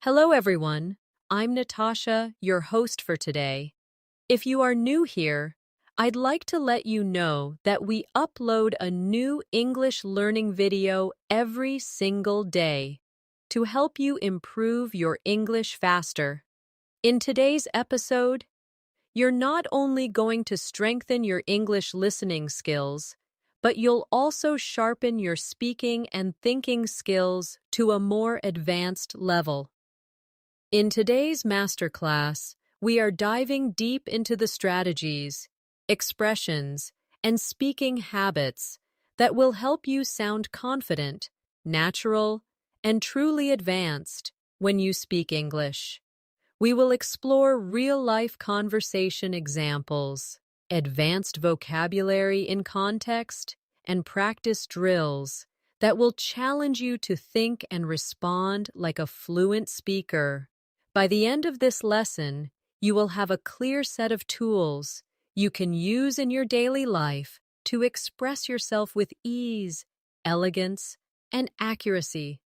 Hello, everyone. I'm Natasha, your host for today. If you are new here, I'd like to let you know that we upload a new English learning video every single day to help you improve your English faster. In today's episode, you're not only going to strengthen your English listening skills, but you'll also sharpen your speaking and thinking skills to a more advanced level. In today's masterclass, we are diving deep into the strategies, expressions, and speaking habits that will help you sound confident, natural, and truly advanced when you speak English. We will explore real-life conversation examples, advanced vocabulary in context, and practice drills that will challenge you to think and respond like a fluent speaker. By the end of this lesson, you will have a clear set of tools you can use in your daily life to express yourself with ease, elegance, and accuracy.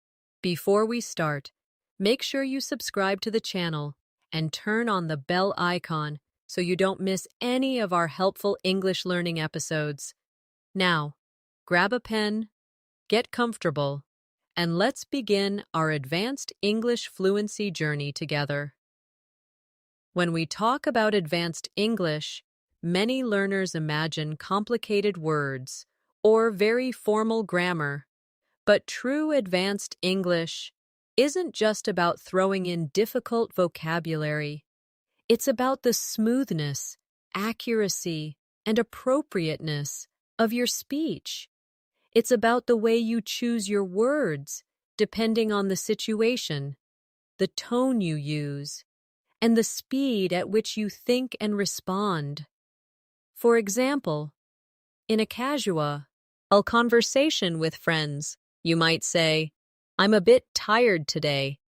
Before we start, make sure you subscribe to the channel and turn on the bell icon so you don't miss any of our helpful English learning episodes. Now, grab a pen, get comfortable, and let's begin our advanced English fluency journey together. When we talk about advanced English, many learners imagine complicated words or very formal grammar. But true advanced English isn't just about throwing in difficult vocabulary. It's about the smoothness, accuracy, and appropriateness of your speech. It's about the way you choose your words, depending on the situation, the tone you use, and the speed at which you think and respond. For example, in a casual conversation with friends, you might say, "I'm a bit tired today."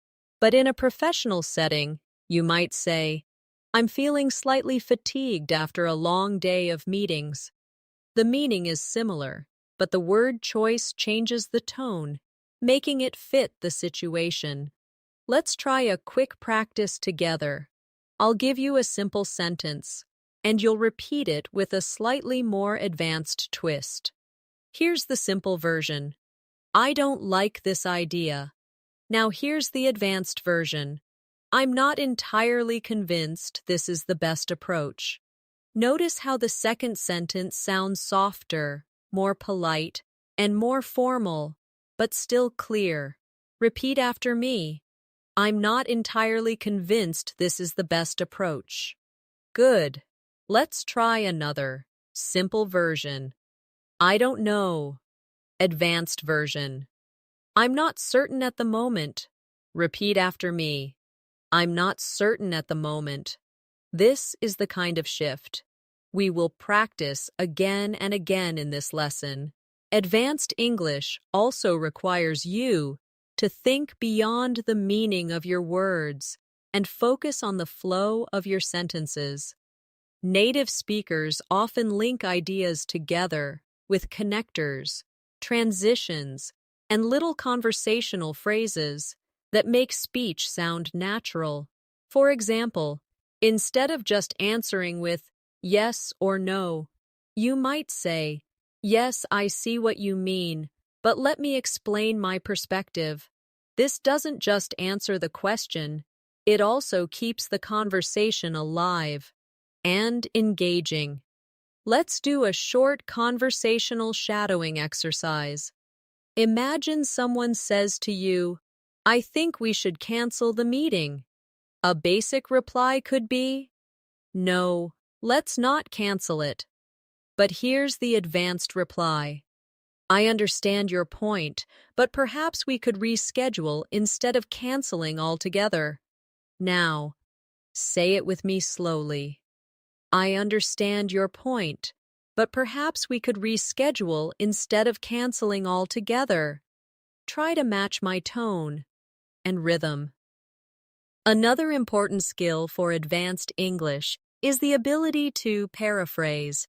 But in a professional setting, you might say, "I'm feeling slightly fatigued after a long day of meetings." The meaning is similar, but the word choice changes the tone, making it fit the situation. Let's try a quick practice together. I'll give you a simple sentence, and you'll repeat it with a slightly more advanced twist. Here's the simple version. "I don't like this idea." Now here's the advanced version. "I'm not entirely convinced this is the best approach." Notice how the second sentence sounds softer, more polite, and more formal, but still clear. Repeat after me. "I'm not entirely convinced this is the best approach." Good. Let's try another, simple version. "I don't know." Advanced version. "I'm not certain at the moment." Repeat after me. "I'm not certain at the moment." This is the kind of shift we will practice again and again in this lesson. Advanced English also requires you to think beyond the meaning of your words and focus on the flow of your sentences. Native speakers often link ideas together with connectors, transitions, and little conversational phrases that make speech sound natural. For example, instead of just answering with yes or no, you might say, "Yes, I see what you mean, but let me explain my perspective." This doesn't just answer the question, it also keeps the conversation alive and engaging. Let's do a short conversational shadowing exercise. Imagine someone says to you, "I think we should cancel the meeting." A basic reply could be, "No, let's not cancel it." But here's the advanced reply. "I understand your point, but perhaps we could reschedule instead of canceling altogether." Now, say it with me slowly. "I understand your point, but perhaps we could reschedule instead of canceling altogether." Try to match my tone and rhythm. Another important skill for advanced English is the ability to paraphrase.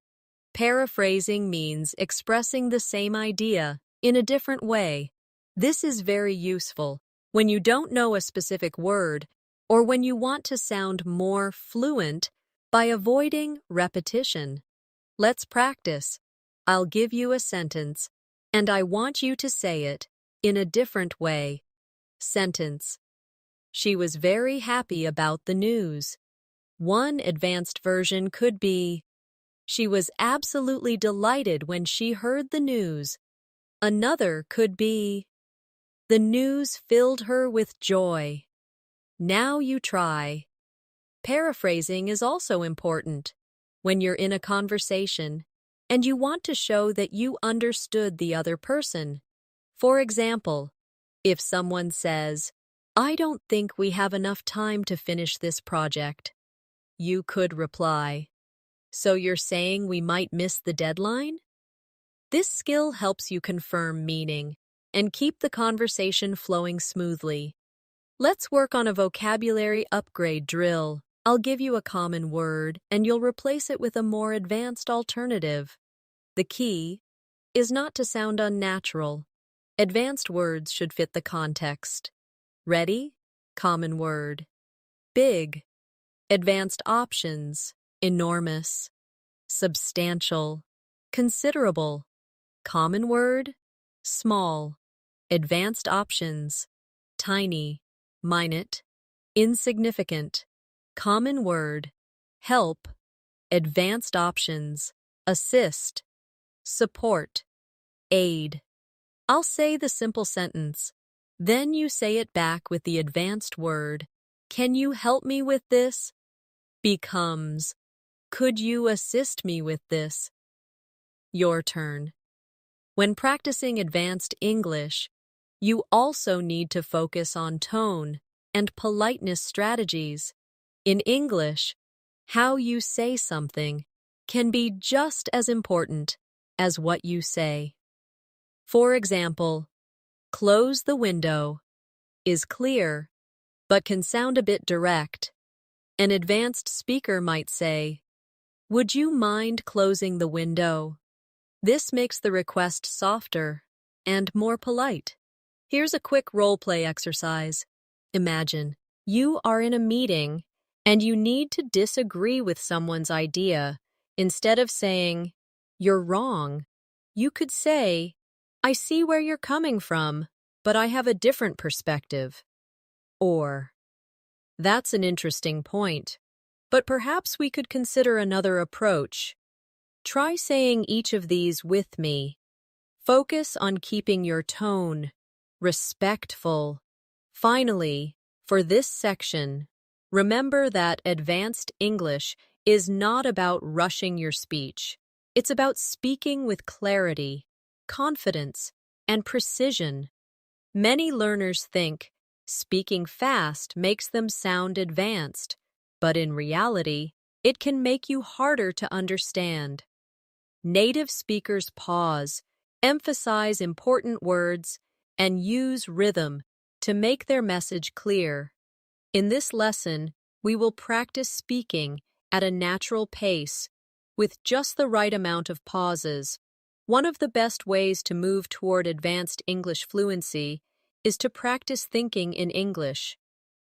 Paraphrasing means expressing the same idea in a different way. This is very useful, when you don't know a specific word, or when you want to sound more fluent by avoiding repetition. Let's practice. I'll give you a sentence, and I want you to say it in a different way. Sentence. She was very happy about the news. One advanced version could be, she was absolutely delighted when she heard the news. Another could be, the news filled her with joy. Now you try. Paraphrasing is also important when you're in a conversation and you want to show that you understood the other person. For example, if someone says, I don't think we have enough time to finish this project, you could reply, so you're saying we might miss the deadline? This skill helps you confirm meaning and keep the conversation flowing smoothly. Let's work on a vocabulary upgrade drill. I'll give you a common word and you'll replace it with a more advanced alternative. The key is not to sound unnatural. Advanced words should fit the context. Ready? Common word. Big. Advanced options. Enormous. Substantial. Considerable. Common word. Small. Advanced options. Tiny. Minute. Insignificant. Common word. Help. Advanced options. Assist. Support. Aid. I'll say the simple sentence. Then you say it back with the advanced word. Can you help me with this? Becomes, could you assist me with this? Your turn. When practicing advanced English, you also need to focus on tone and politeness strategies. In English, how you say something can be just as important as what you say. For example, close the window is clear, but can sound a bit direct. An advanced speaker might say, would you mind closing the window? This makes the request softer and more polite. Here's a quick role-play exercise. Imagine you are in a meeting and you need to disagree with someone's idea. Instead of saying, you're wrong, you could say, I see where you're coming from, but I have a different perspective. Or, that's an interesting point, but perhaps we could consider another approach. Try saying each of these with me. Focus on keeping your tone respectful. Finally, for this section, remember that advanced English is not about rushing your speech. It's about speaking with clarity, confidence, and precision. Many learners think speaking fast makes them sound advanced, but in reality, it can make you harder to understand. Native speakers pause, emphasize important words, and use rhythm to make their message clear. In this lesson, we will practice speaking at a natural pace, with just the right amount of pauses. One of the best ways to move toward advanced English fluency is to practice thinking in English,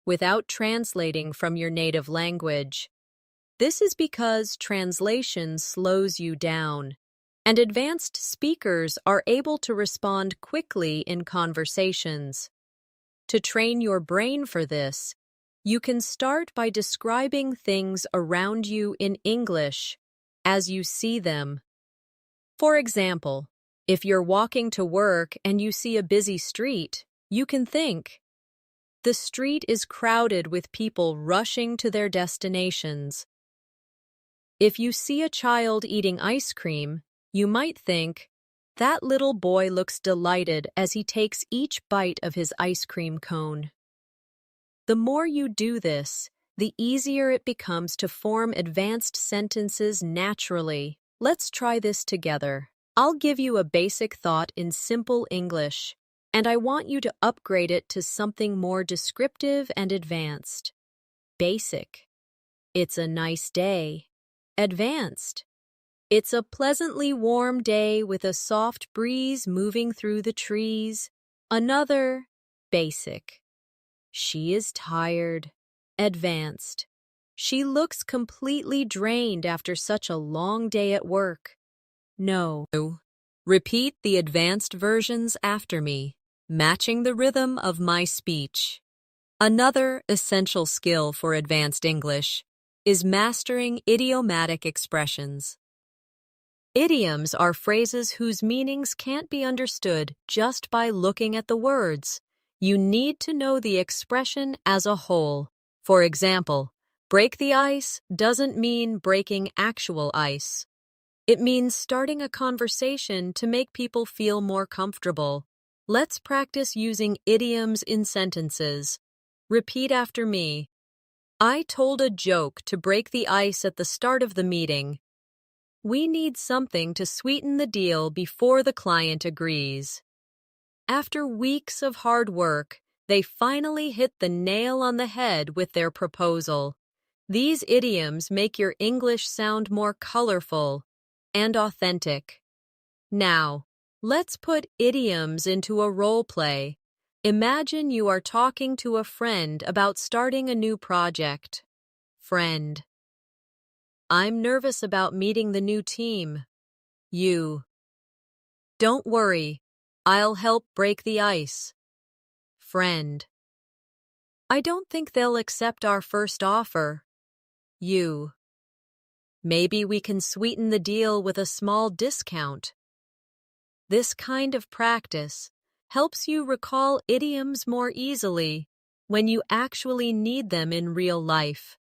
without translating from your native language. This is because translation slows you down, and advanced speakers are able to respond quickly in conversations. To train your brain for this, you can start by describing things around you in English as you see them. For example, if you're walking to work and you see a busy street, you can think, the street is crowded with people rushing to their destinations. If you see a child eating ice cream, you might think, that little boy looks delighted as he takes each bite of his ice cream cone. The more you do this, the easier it becomes to form advanced sentences naturally. Let's try this together. I'll give you a basic thought in simple English, and I want you to upgrade it to something more descriptive and advanced. Basic. It's a nice day. Advanced. It's a pleasantly warm day with a soft breeze moving through the trees. Another. Basic. She is tired. Advanced. She looks completely drained after such a long day at work. No. Repeat the advanced versions after me, matching the rhythm of my speech. Another essential skill for advanced English is mastering idiomatic expressions. Idioms are phrases whose meanings can't be understood just by looking at the words. You need to know the expression as a whole. For example, break the ice doesn't mean breaking actual ice. It means starting a conversation to make people feel more comfortable. Let's practice using idioms in sentences. Repeat after me. I told a joke to break the ice at the start of the meeting. We need something to sweeten the deal before the client agrees. After weeks of hard work, they finally hit the nail on the head with their proposal. These idioms make your English sound more colorful and authentic. Now, let's put idioms into a role play. Imagine you are talking to a friend about starting a new project. Friend. I'm nervous about meeting the new team. You. Don't worry, I'll help break the ice. Friend. I don't think they'll accept our first offer. You. Maybe we can sweeten the deal with a small discount. This kind of practice helps you recall idioms more easily when you actually need them in real life.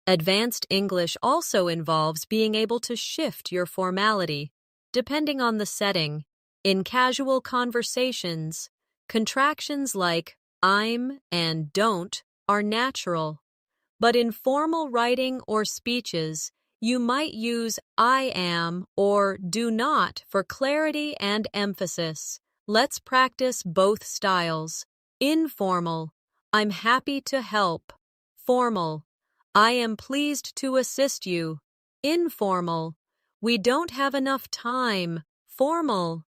Advanced English also involves being able to shift your formality, depending on the setting. In casual conversations, contractions like I'm and don't are natural. But in formal writing or speeches, you might use I am or do not for clarity and emphasis. Let's practice both styles. Informal, I'm happy to help. Formal, I am pleased to assist you. Informal, we don't have enough time. Formal,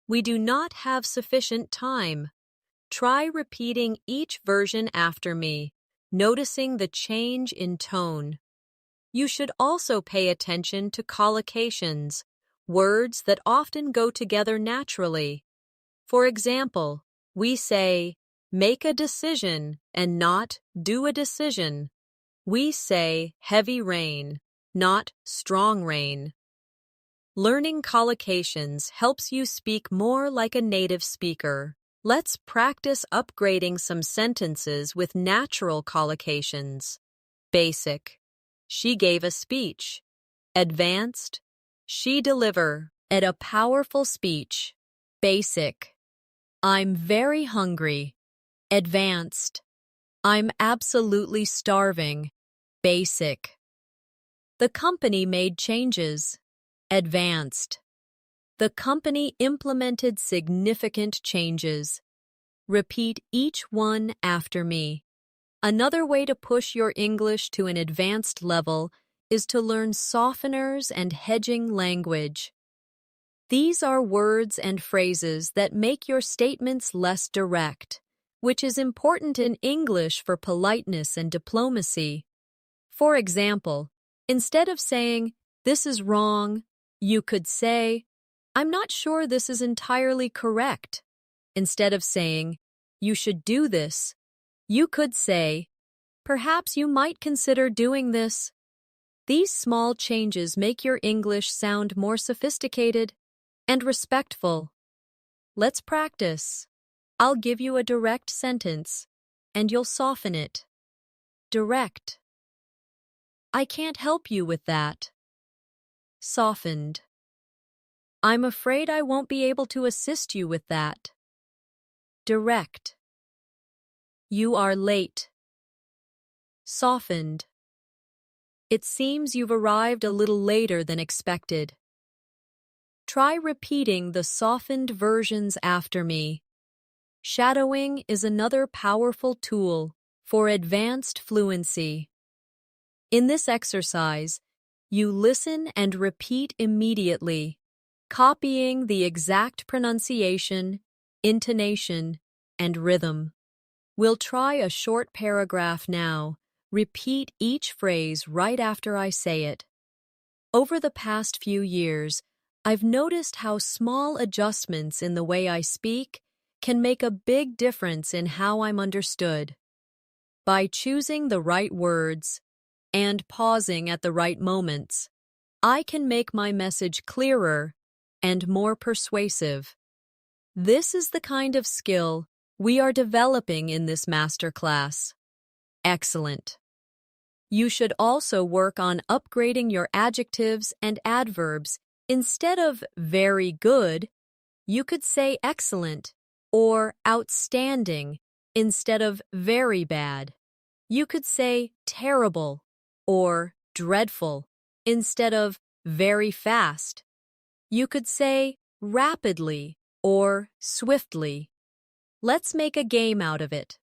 we do not have sufficient time. Try repeating each version after me, noticing the change in tone. You should also pay attention to collocations, words that often go together naturally. For example, we say, make a decision and not do a decision. We say heavy rain, not strong rain. Learning collocations helps you speak more like a native speaker. Let's practice upgrading some sentences with natural collocations. Basic. She gave a speech. Advanced. She delivered a powerful speech. Basic. I'm very hungry. Advanced. I'm absolutely starving. Basic. The company made changes. Advanced. The company implemented significant changes. Repeat each one after me. Another way to push your English to an advanced level is to learn softeners and hedging language. These are words and phrases that make your statements less direct, which is important in English for politeness and diplomacy. For example, instead of saying, "This is wrong," you could say, "I'm not sure this is entirely correct." Instead of saying, "You should do this," you could say, "Perhaps you might consider doing this." These small changes make your English sound more sophisticated and respectful. Let's practice. I'll give you a direct sentence, and you'll soften it. Direct. I can't help you with that. Softened. I'm afraid I won't be able to assist you with that. Direct. You are late. Softened. It seems you've arrived a little later than expected. Try repeating the softened versions after me. Shadowing is another powerful tool for advanced fluency. In this exercise, you listen and repeat immediately, copying the exact pronunciation, intonation, and rhythm. We'll try a short paragraph now. Repeat each phrase right after I say it. Over the past few years, I've noticed how small adjustments in the way I speak can make a big difference in how I'm understood. By choosing the right words and pausing at the right moments, I can make my message clearer and more persuasive. This is the kind of skill we are developing in this masterclass. Excellent. You should also work on upgrading your adjectives and adverbs. Instead of very good, you could say excellent or outstanding instead of very bad. You could say terrible or dreadful instead of very fast. You could say rapidly or swiftly. Let's make a game out of it.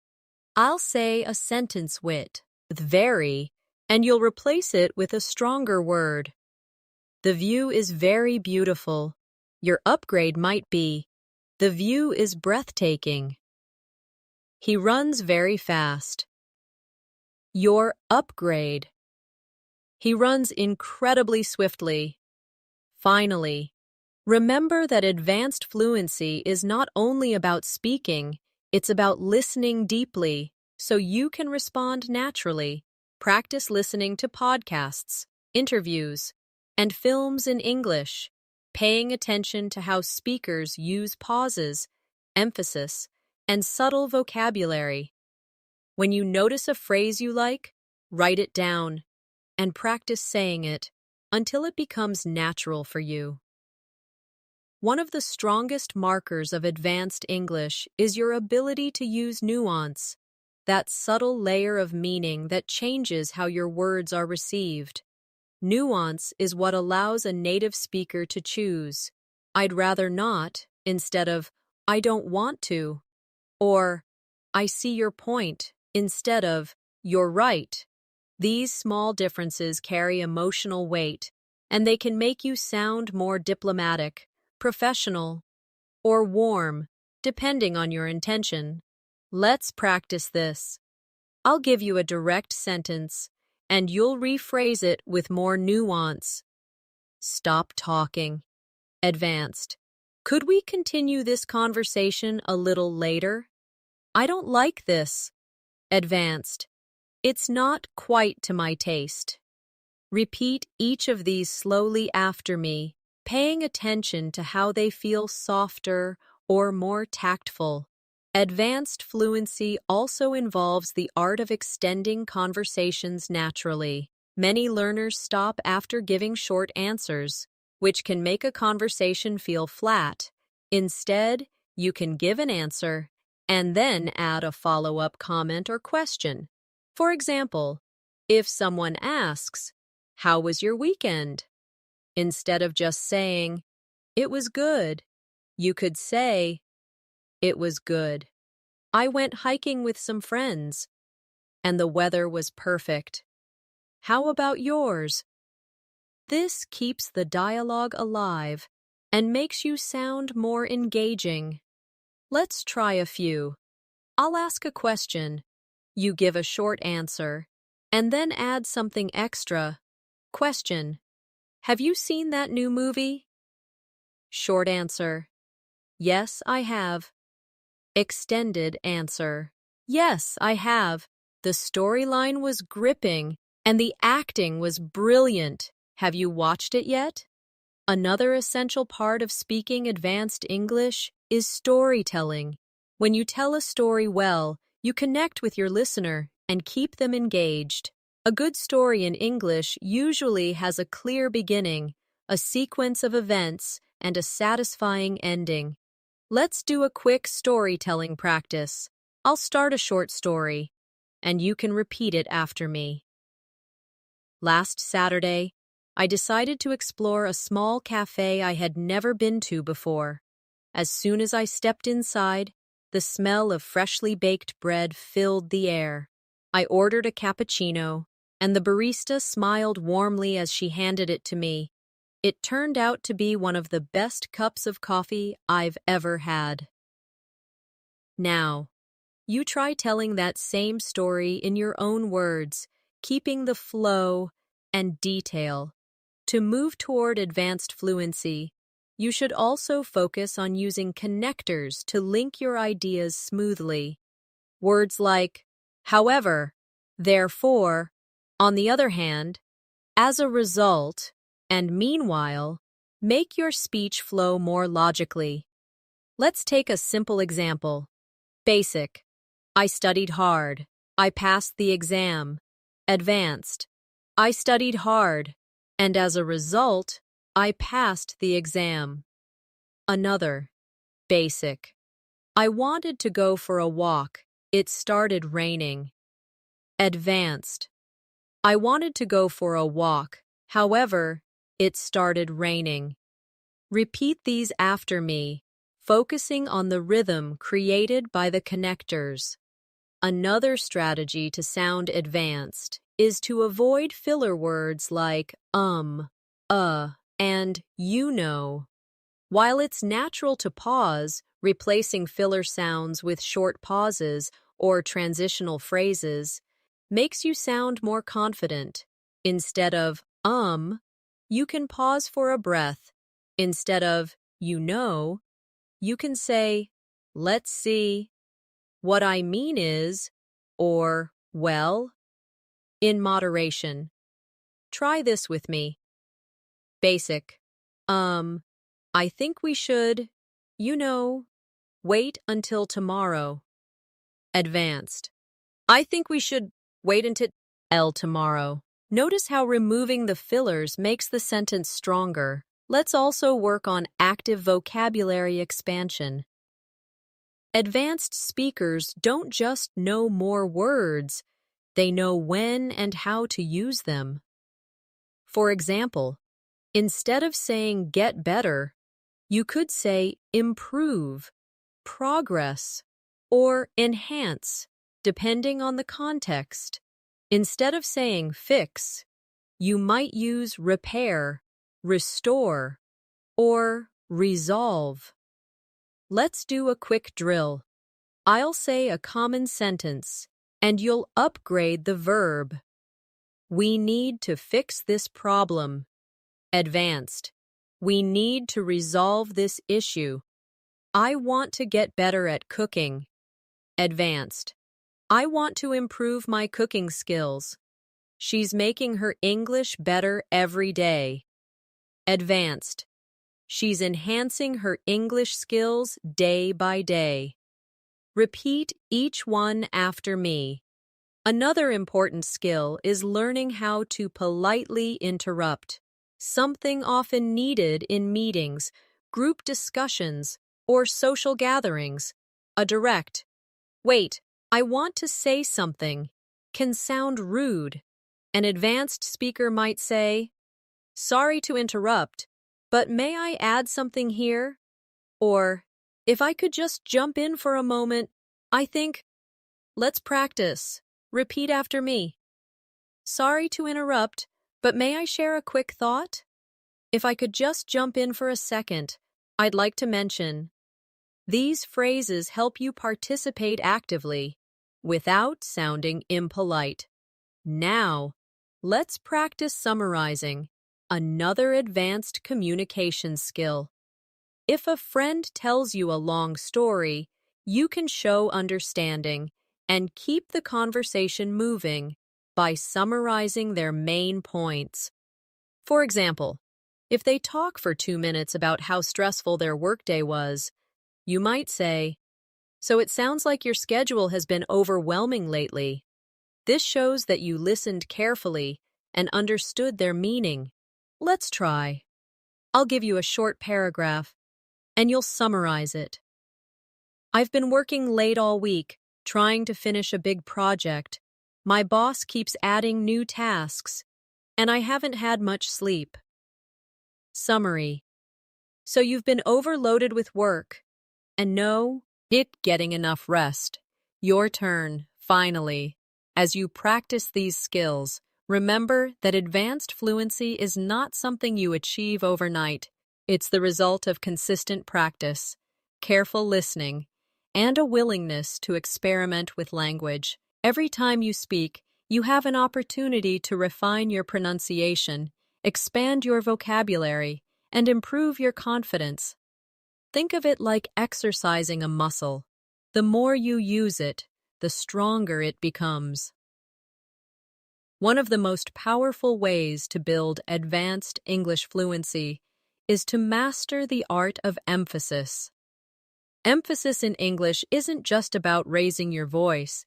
I'll say a sentence with very, and you'll replace it with a stronger word. The view is very beautiful. Your upgrade might be, the view is breathtaking. He runs very fast. Your upgrade. He runs incredibly swiftly. Finally, remember that advanced fluency is not only about speaking, it's about listening deeply so you can respond naturally. Practice listening to podcasts, interviews, and films in English, paying attention to how speakers use pauses, emphasis, and subtle vocabulary. When you notice a phrase you like, write it down and practice saying it until it becomes natural for you. One of the strongest markers of advanced English is your ability to use nuance, that subtle layer of meaning that changes how your words are received. Nuance is what allows a native speaker to choose, "I'd rather not," instead of "I don't want to," or "I see your point," instead of "You're right." These small differences carry emotional weight, and they can make you sound more diplomatic, professional, or warm, depending on your intention. Let's practice this. I'll give you a direct sentence, and you'll rephrase it with more nuance. Stop talking. Advanced. Could we continue this conversation a little later? I don't like this. Advanced. It's not quite to my taste. Repeat each of these slowly after me, paying attention to how they feel softer or more tactful. Advanced fluency also involves the art of extending conversations naturally. Many learners stop after giving short answers, which can make a conversation feel flat. Instead, you can give an answer and then add a follow-up comment or question. For example, if someone asks, "How was your weekend?" Instead of just saying, "It was good," you could say, "It was good. I went hiking with some friends, and the weather was perfect. How about yours?" This keeps the dialogue alive and makes you sound more engaging. Let's try a few. I'll ask a question. You give a short answer, and then add something extra. Question: Have you seen that new movie? Short answer: Yes, I have. Extended answer: Yes, I have. The storyline was gripping, and the acting was brilliant. Have you watched it yet? Another essential part of speaking advanced English is storytelling. When you tell a story well, you connect with your listener and keep them engaged. A good story in English usually has a clear beginning, a sequence of events, and a satisfying ending. Let's do a quick storytelling practice. I'll start a short story, and you can repeat it after me. Last Saturday, I decided to explore a small cafe I had never been to before. As soon as I stepped inside, the smell of freshly baked bread filled the air. I ordered a cappuccino, and the barista smiled warmly as she handed it to me. It turned out to be one of the best cups of coffee I've ever had. Now, You try telling that same story in your own words, keeping the flow and detail. To move toward advanced fluency, you should also focus on using connectors to link your ideas smoothly. Words like however, therefore, on the other hand, as a result, and meanwhile, make your speech flow more logically. Let's take a simple example. Basic. I studied hard. I passed the exam. Advanced. I studied hard, and as a result, I passed the exam. Another. Basic. I wanted to go for a walk. It started raining. Advanced. I wanted to go for a walk. However, it started raining. Repeat these after me, focusing on the rhythm created by the connectors. Another strategy to sound advanced is to avoid filler words like and you know. While it's natural to pause, replacing filler sounds with short pauses or transitional phrases makes you sound more confident. Instead of you can pause for a breath. Instead of you know, you can say, let's see. What I mean is, or, well, in moderation. Try this with me. Basic. I think we should, wait until tomorrow. Advanced. I think we should wait until tomorrow. Notice how removing the fillers makes the sentence stronger. Let's also work on active vocabulary expansion. Advanced speakers don't just know more words, they know when and how to use them. For example, instead of saying get better, you could say improve, progress, or enhance, depending on the context. Instead of saying fix, you might use repair, restore, or resolve. Let's do a quick drill. I'll say a common sentence, and you'll upgrade the verb. We need to fix this problem. Advanced. We need to resolve this issue. I want to get better at cooking. Advanced. I want to improve my cooking skills. She's making her English better every day. Advanced. She's enhancing her English skills day by day. Repeat each one after me. Another important skill is learning how to politely interrupt, something often needed in meetings, group discussions, or social gatherings. A direct, wait, I want to say something, can sound rude. An advanced speaker might say, sorry to interrupt, but may I add something here? Or, if I could just jump in for a moment, I think, let's practice. Repeat after me. Sorry to interrupt, but may I share a quick thought? If I could just jump in for a second, I'd like to mention. These phrases help you participate actively, without sounding impolite. Now, let's practice summarizing, another advanced communication skill. If a friend tells you a long story, you can show understanding and keep the conversation moving by summarizing their main points. For example, if they talk for 2 minutes about how stressful their workday was, you might say, so it sounds like your schedule has been overwhelming lately. This shows that you listened carefully and understood their meaning. Let's try. I'll give you a short paragraph, and you'll summarize it. I've been working late all week, trying to finish a big project. My boss keeps adding new tasks, and I haven't had much sleep. Summary. So you've been overloaded with work, and not getting enough rest. Your turn, finally. As you practice these skills, remember that advanced fluency is not something you achieve overnight. It's the result of consistent practice, careful listening, and a willingness to experiment with language. Every time you speak, you have an opportunity to refine your pronunciation, expand your vocabulary, and improve your confidence. Think of it like exercising a muscle. The more you use it, the stronger it becomes. One of the most powerful ways to build advanced English fluency is to master the art of emphasis. Emphasis in English isn't just about raising your voice.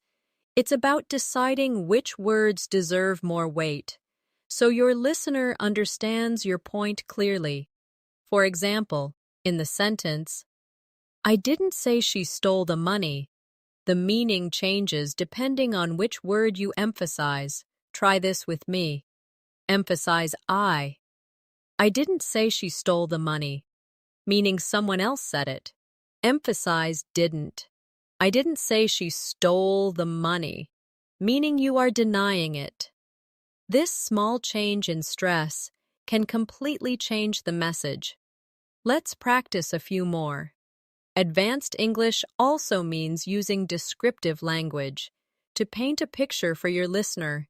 It's about deciding which words deserve more weight, so your listener understands your point clearly. For example, in the sentence, "I didn't say she stole the money," the meaning changes depending on which word you emphasize. Try this with me. Emphasize I. "I didn't say she stole the money," meaning someone else said it. Emphasize didn't. "I didn't say she stole the money," meaning you are denying it. This small change in stress can completely change the message. Let's practice a few more. Advanced English also means using descriptive language to paint a picture for your listener.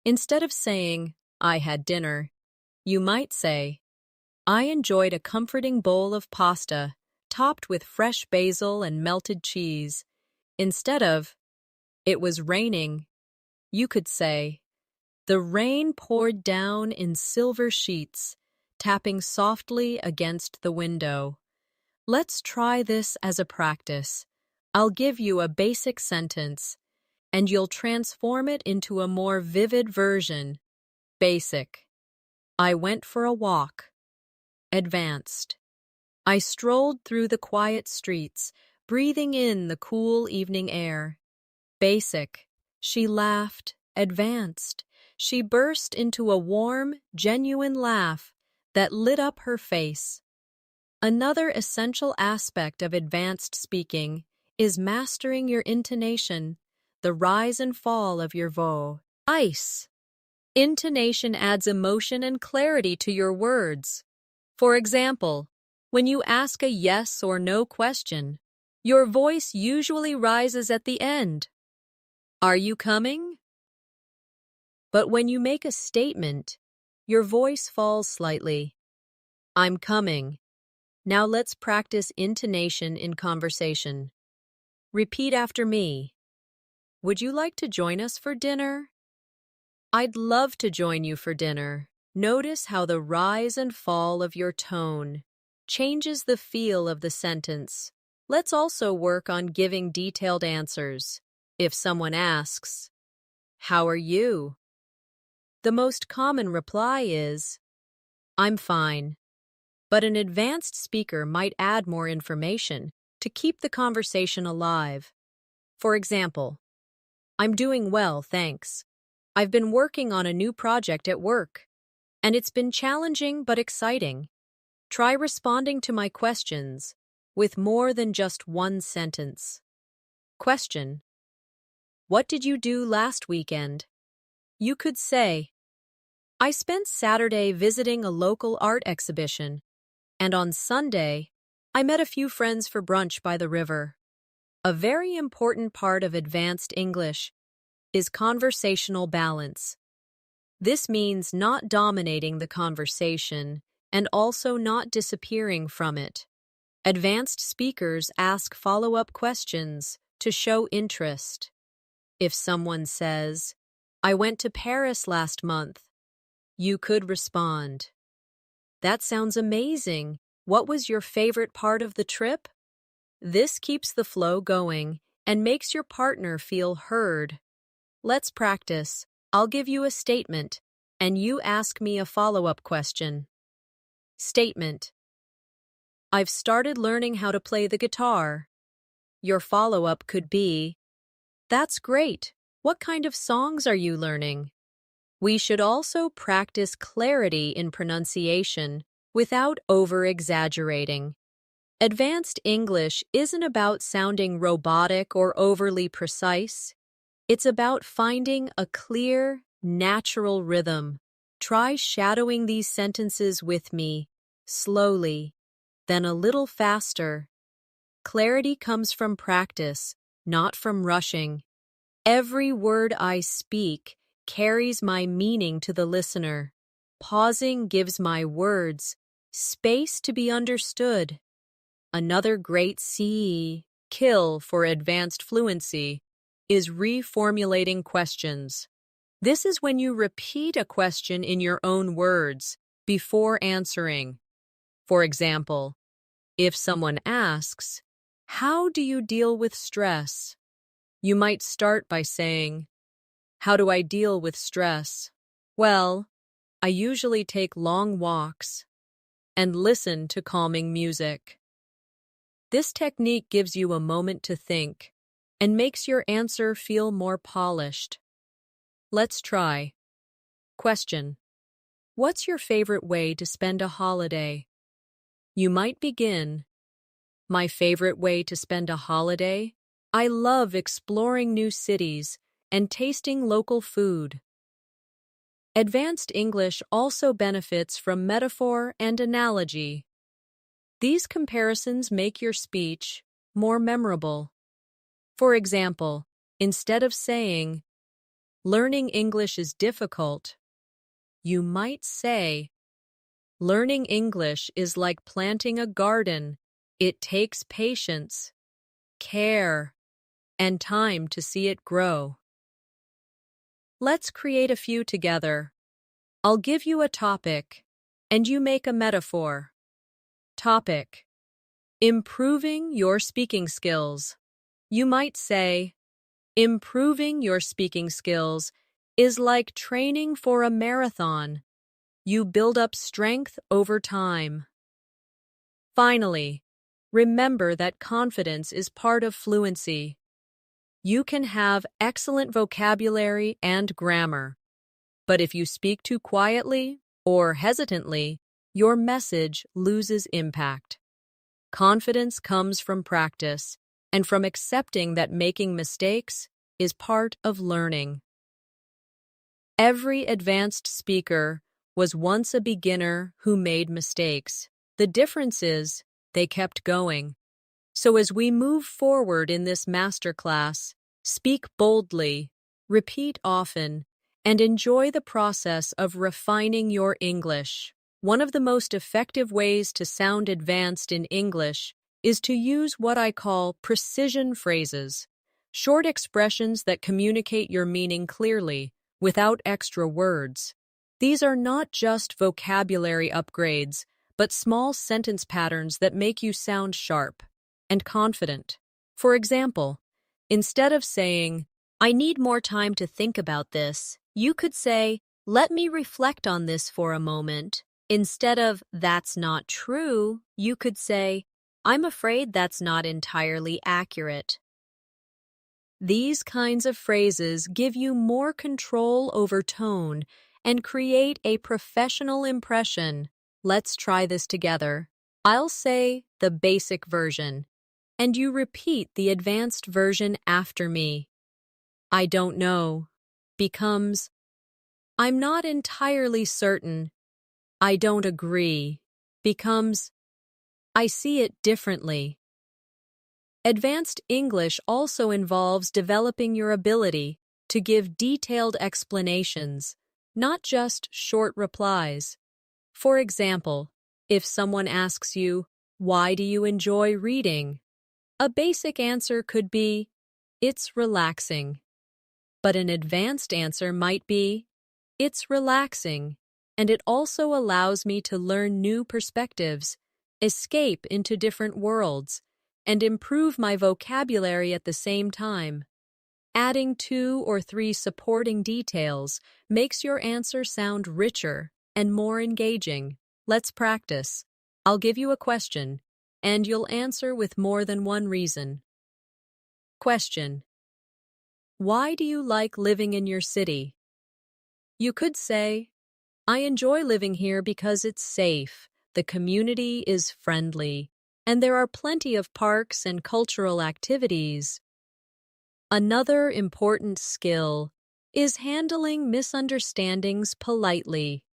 Instead of saying, "I had dinner," you might say, "I enjoyed a comforting bowl of pasta topped with fresh basil and melted cheese." Instead of, "It was raining," you could say, "The rain poured down in silver sheets, tapping softly against the window." Let's try this as a practice. I'll give you a basic sentence, and you'll transform it into a more vivid version. Basic. "I went for a walk." Advanced. "I strolled through the quiet streets, breathing in the cool evening air." Basic. "She laughed." Advanced. "She burst into a warm, genuine laugh that lit up her face." Another essential aspect of advanced speaking is mastering your intonation, the rise and fall of your voice. Intonation adds emotion and clarity to your words. For example, when you ask a yes or no question, your voice usually rises at the end. "Are you coming?" But when you make a statement, your voice falls slightly. "I'm coming." Now let's practice intonation in conversation. Repeat after me. "Would you like to join us for dinner?" "I'd love to join you for dinner." Notice how the rise and fall of your tone changes the feel of the sentence. Let's also work on giving detailed answers. If someone asks, "How are you?" the most common reply is, "I'm fine." But an advanced speaker might add more information to keep the conversation alive. For example, "I'm doing well, thanks. I've been working on a new project at work, and it's been challenging but exciting." Try responding to my questions with more than just one sentence. Question: "What did you do last weekend?" You could say, "I spent Saturday visiting a local art exhibition, and on Sunday, I met a few friends for brunch by the river." A very important part of advanced English is conversational balance. This means not dominating the conversation and also not disappearing from it. Advanced speakers ask follow-up questions to show interest. If someone says, "I went to Paris last month," you could respond, "That sounds amazing. What was your favorite part of the trip?" This keeps the flow going and makes your partner feel heard. Let's practice. I'll give you a statement, and you ask me a follow-up question. Statement: "I've started learning how to play the guitar." Your follow-up could be, "That's great. What kind of songs are you learning?" We should also practice clarity in pronunciation without over-exaggerating. Advanced English isn't about sounding robotic or overly precise. It's about finding a clear, natural rhythm. Try shadowing these sentences with me, slowly, then a little faster. Clarity comes from practice, not from rushing. Every word I speak carries my meaning to the listener. Pausing gives my words space to be understood. Another great skill for advanced fluency is reformulating questions. This is when you repeat a question in your own words before answering. For example, if someone asks, "How do you deal with stress?" You might start by saying, "How do I deal with stress?" Well, I usually take long walks and listen to calming music. This technique gives you a moment to think and makes your answer feel more polished. Let's try. Question: what's your favorite way to spend a holiday? You might begin, "My favorite way to spend a holiday? I love exploring new cities and tasting local food." Advanced English also benefits from metaphor and analogy. These comparisons make your speech more memorable. For example, instead of saying, "Learning English is difficult," you might say, "Learning English is like planting a garden. It takes patience, care, and time to see it grow." Let's create a few together. I'll give you a topic, and you make a metaphor. Topic: improving your speaking skills. You might say, "Improving your speaking skills is like training for a marathon. You build up strength over time." Finally, remember that confidence is part of fluency. You can have excellent vocabulary and grammar, but if you speak too quietly or hesitantly, your message loses impact. Confidence comes from practice and from accepting that making mistakes is part of learning. Every advanced speaker was once a beginner who made mistakes. The difference is they kept going. So as we move forward in this masterclass, speak boldly, repeat often, and enjoy the process of refining your English. One of the most effective ways to sound advanced in English is to use what I call precision phrases, short expressions that communicate your meaning clearly, without extra words. These are not just vocabulary upgrades, but small sentence patterns that make you sound sharp and confident. For example, instead of saying, "I need more time to think about this," you could say, "Let me reflect on this for a moment." Instead of, "That's not true," you could say, "I'm afraid that's not entirely accurate." These kinds of phrases give you more control over tone and create a professional impression. Let's try this together. I'll say the basic version, and you repeat the advanced version after me. "I don't know" becomes, "I'm not entirely certain." "I don't agree" becomes, "I see it differently." Advanced English also involves developing your ability to give detailed explanations, not just short replies. For example, if someone asks you, "Why do you enjoy reading?" a basic answer could be, "It's relaxing." But an advanced answer might be, "It's relaxing, and it also allows me to learn new perspectives, escape into different worlds, and improve my vocabulary at the same time." Adding 2 or 3 supporting details makes your answer sound richer and more engaging. Let's practice. I'll give you a question, and you'll answer with more than one reason. Question: why do you like living in your city? You could say, "I enjoy living here because it's safe, the community is friendly, and there are plenty of parks and cultural activities." Another important skill is handling misunderstandings politely.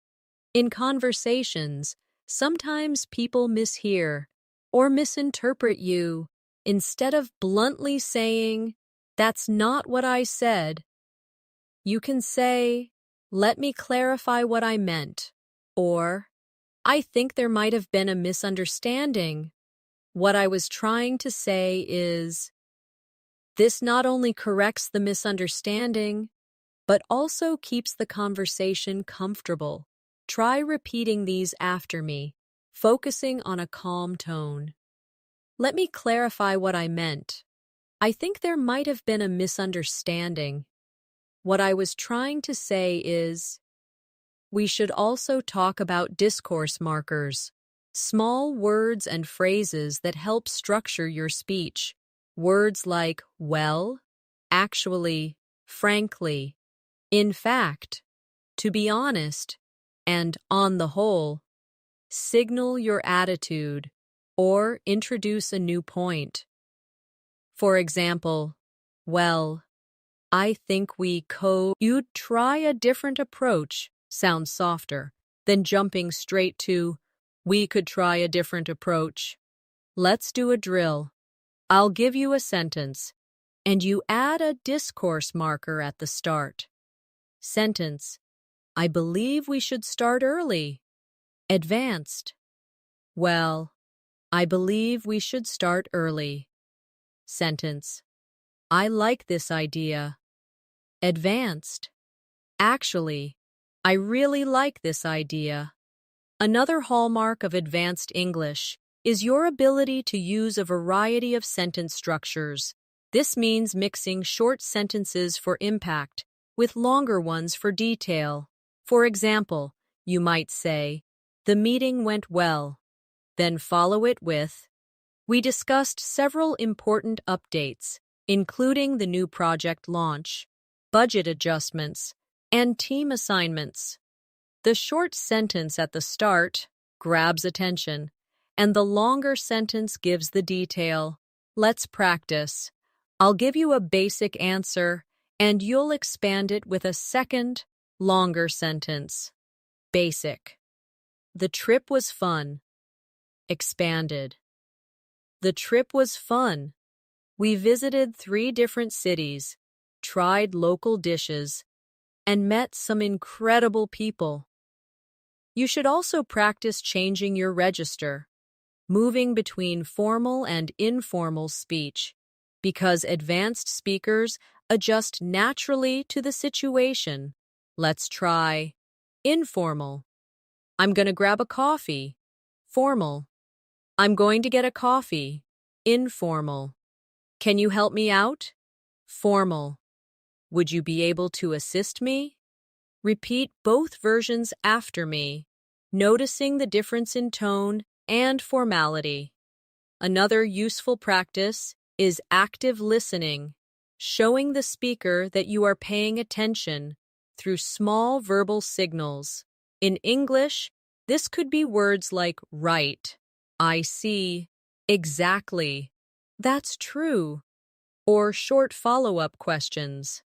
In conversations, sometimes people mishear or misinterpret you. Instead of bluntly saying, "That's not what I said," you can say, "Let me clarify what I meant," or, "I think there might have been a misunderstanding. What I was trying to say is," this not only corrects the misunderstanding, but also keeps the conversation comfortable. Try repeating these after me, focusing on a calm tone. "Let me clarify what I meant. I think there might have been a misunderstanding. What I was trying to say is," we should also talk about discourse markers, small words and phrases that help structure your speech. Words like "well," "actually," "frankly," "in fact," "to be honest," and "on the whole" signal your attitude or introduce a new point. For example, "Well, I think you'd try a different approach" sounds softer than jumping straight to "we could try a different approach." Let's do a drill. I'll give you a sentence, and you add a discourse marker at the start. Sentence: "I believe we should start early." Advanced: "Well, I believe we should start early." Sentence: "I like this idea." Advanced: "Actually, I really like this idea." Another hallmark of advanced English is your ability to use a variety of sentence structures. This means mixing short sentences for impact with longer ones for detail. For example, you might say, "The meeting went well," then follow it with, "We discussed several important updates, including the new project launch, budget adjustments, and team assignments." The short sentence at the start grabs attention, and the longer sentence gives the detail. Let's practice. I'll give you a basic answer, and you'll expand it with a second, longer sentence. Basic: "The trip was fun." Expanded: "The trip was fun. We visited 3 different cities, tried local dishes, and met some incredible people." You should also practice changing your register, moving between formal and informal speech, because advanced speakers adjust naturally to the situation. Let's try informal: "I'm going to grab a coffee." Formal: "I'm going to get a coffee." Informal: "Can you help me out?" Formal: "Would you be able to assist me?" Repeat both versions after me, noticing the difference in tone and formality. Another useful practice is active listening, showing the speaker that you are paying attention through small verbal signals. In English, this could be words like "right," "I see," "exactly," "that's true," or short follow-up questions.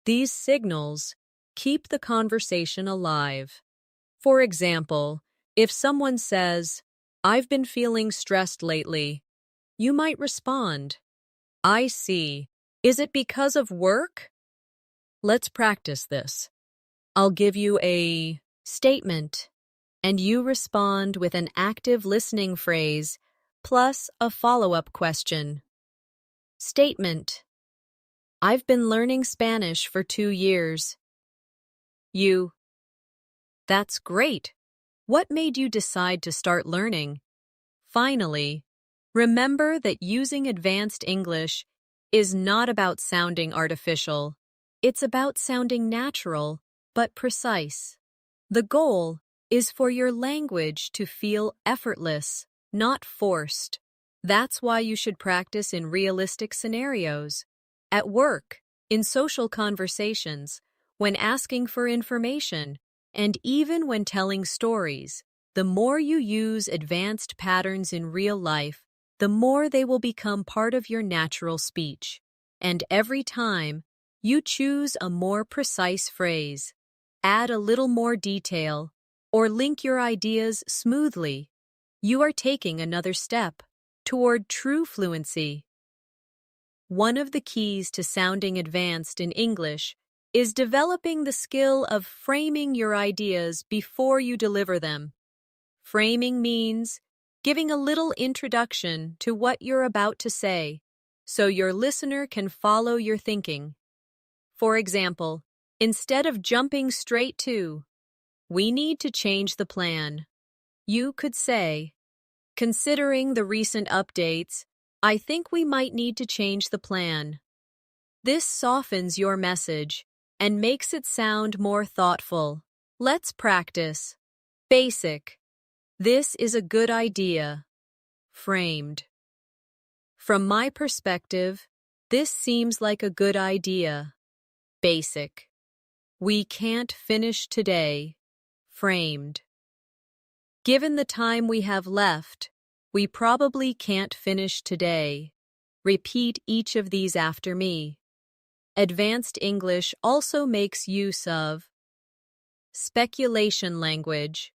These signals keep the conversation alive. For example, if someone says, "I've been feeling stressed lately," you might respond, "I see. Is it because of work?" Let's practice this. I'll give you a statement, and you respond with an active listening phrase plus a follow-up question. Statement: "I've been learning Spanish for 2 years." You: "That's great. What made you decide to start learning?" Finally, remember that using advanced English is not about sounding artificial. It's about sounding natural, but precise. The goal is for your language to feel effortless, not forced. That's why you should practice in realistic scenarios, at work, in social conversations, when asking for information, and even when telling stories. The more you use advanced patterns in real life, the more they will become part of your natural speech. And every time, you choose a more precise phrase, add a little more detail, or link your ideas smoothly, you are taking another step toward true fluency. One of the keys to sounding advanced in English is developing the skill of framing your ideas before you deliver them. Framing means giving a little introduction to what you're about to say, so your listener can follow your thinking. For example, instead of jumping straight to, "We need to change the plan," you could say, "Considering the recent updates, I think we might need to change the plan." This softens your message and makes it sound more thoughtful. Let's practice. Basic. This is a good idea. Framed. From my perspective, this seems like a good idea. Basic. We can't finish today. Framed. Given the time we have left, we probably can't finish today. Repeat each of these after me. Advanced English also makes use of speculation language,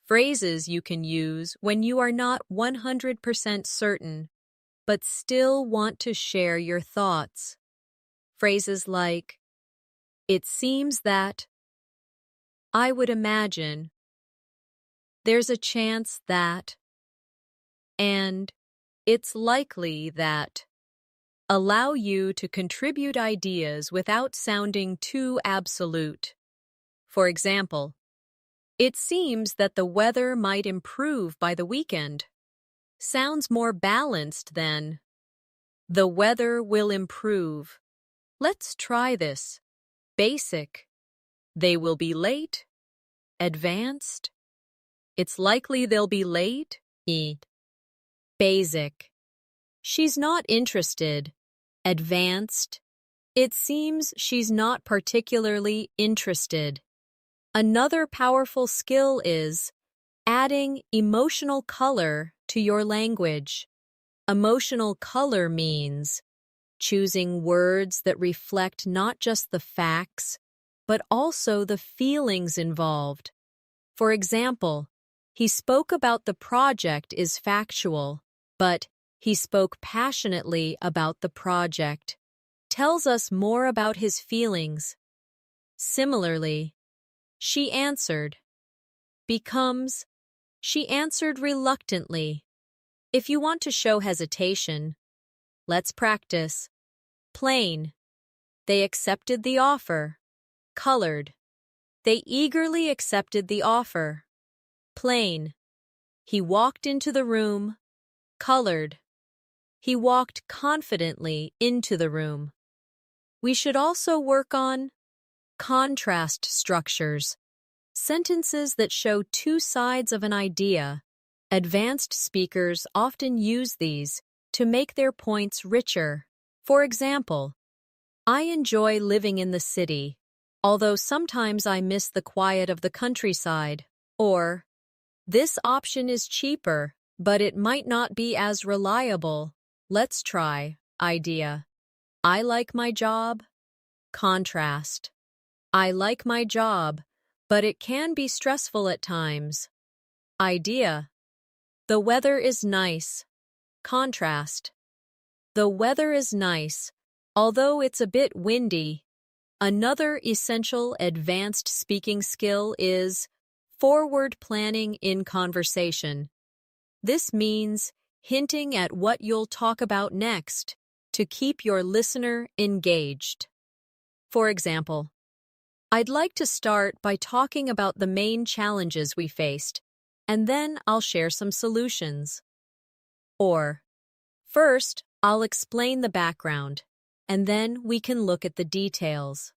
phrases you can use when you are not 100% certain, but still want to share your thoughts. Phrases like, "It seems that," "I would imagine," "There's a chance that," and "It's likely that" allow you to contribute ideas without sounding too absolute. For example, "It seems that the weather might improve by the weekend." Sounds more balanced than, "The weather will improve. Let's try this." Basic. They will be late. Advanced. It's likely they'll be late. Basic. She's not interested. Advanced. It seems she's not particularly interested. Another powerful skill is adding emotional color to your language. Emotional color means choosing words that reflect not just the facts, but also the feelings involved. For example, he spoke about the project is factual, but he spoke passionately about the project. Tells us more about his feelings. Similarly, she answered becomes she answered reluctantly. If you want to show hesitation, let's practice. Plain. They accepted the offer. Colored. They eagerly accepted the offer. Plain. He walked into the room. Colored. He walked confidently into the room. We should also work on contrast structures, sentences that show two sides of an idea. Advanced speakers often use these to make their points richer. For example, "I enjoy living in the city, although sometimes I miss the quiet of the countryside." Or, "This option is cheaper, but it might not be as reliable. Let's try." Idea. "I like my job." Contrast. "I like my job, but it can be stressful at times." Idea. "The weather is nice." Contrast. "The weather is nice, although it's a bit windy." Another essential advanced speaking skill is forward planning in conversation. This means hinting at what you'll talk about next to keep your listener engaged. For example, "I'd like to start by talking about the main challenges we faced, and then I'll share some solutions." Or, "First, I'll explain the background, and then we can look at the details."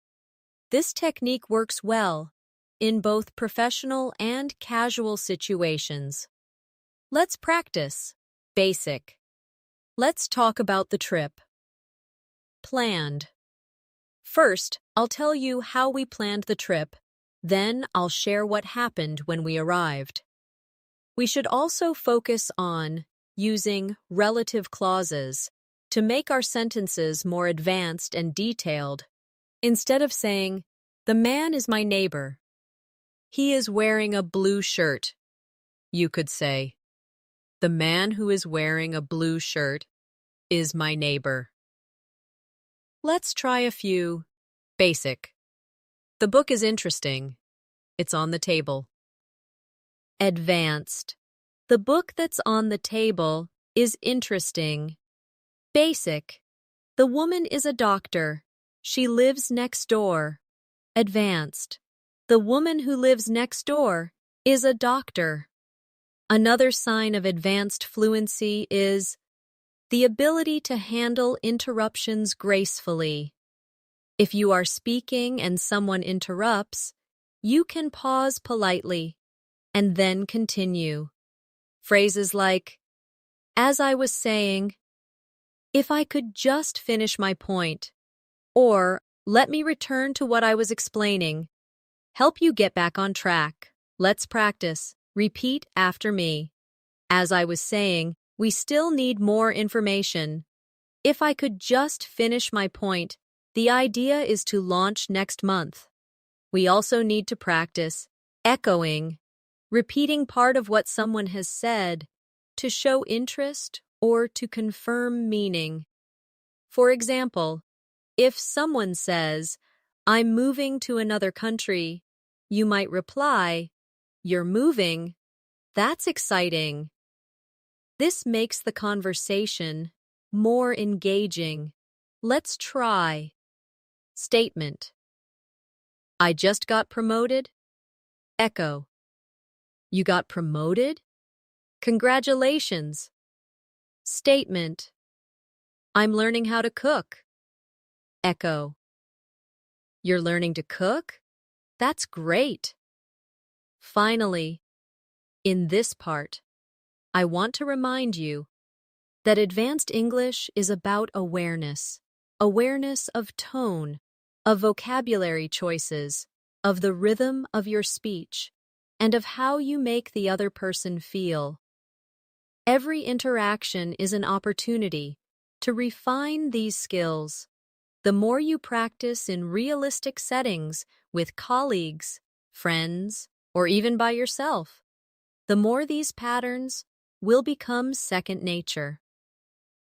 This technique works well in both professional and casual situations. Let's practice. Basic. Let's talk about the trip. Planned. First, I'll tell you how we planned the trip. Then I'll share what happened when we arrived. We should also focus on using relative clauses to make our sentences more advanced and detailed. Instead of saying, "The man is my neighbor. He is wearing a blue shirt," you could say, "The man who is wearing a blue shirt is my neighbor." Let's try a few. Basic. The book is interesting. It's on the table. Advanced. The book that's on the table is interesting. Basic. The woman is a doctor. She lives next door. Advanced. The woman who lives next door is a doctor. Another sign of advanced fluency is the ability to handle interruptions gracefully. If you are speaking and someone interrupts, you can pause politely and then continue. Phrases like, as I was saying, if I could just finish my point, or let me return to what I was explaining, help you get back on track. Let's practice. Repeat after me. As I was saying, we still need more information. If I could just finish my point, the idea is to launch next month. We also need to practice echoing, repeating part of what someone has said to show interest or to confirm meaning. For example, if someone says, I'm moving to another country, you might reply, you're moving? That's exciting. This makes the conversation more engaging. Let's try. Statement. I just got promoted. Echo. You got promoted? Congratulations. Statement. I'm learning how to cook. Echo. You're learning to cook? That's great. Finally, in this part, I want to remind you that advanced English is about awareness. Awareness of tone, of vocabulary choices, of the rhythm of your speech, and of how you make the other person feel. Every interaction is an opportunity to refine these skills. The more you practice in realistic settings with colleagues, friends, or even by yourself, the more these patterns will become second nature.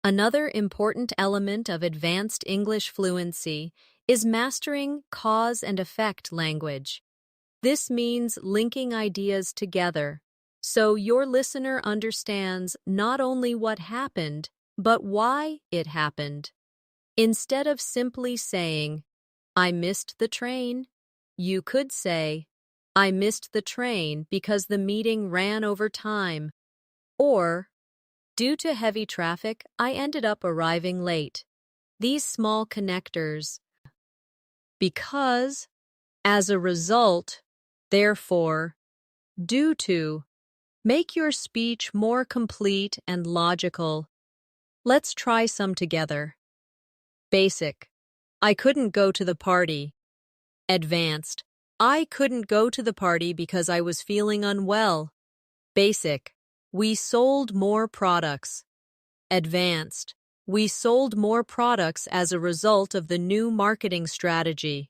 Another important element of advanced English fluency is mastering cause and effect language. This means linking ideas together, so your listener understands not only what happened, but why it happened. Instead of simply saying, I missed the train, you could say, I missed the train because the meeting ran over time, or, due to heavy traffic, I ended up arriving late. These small connectors, because, as a result, therefore, due to, make your speech more complete and logical. Let's try some together. Basic. I couldn't go to the party. Advanced. I couldn't go to the party because I was feeling unwell. Basic. We sold more products. Advanced. We sold more products as a result of the new marketing strategy.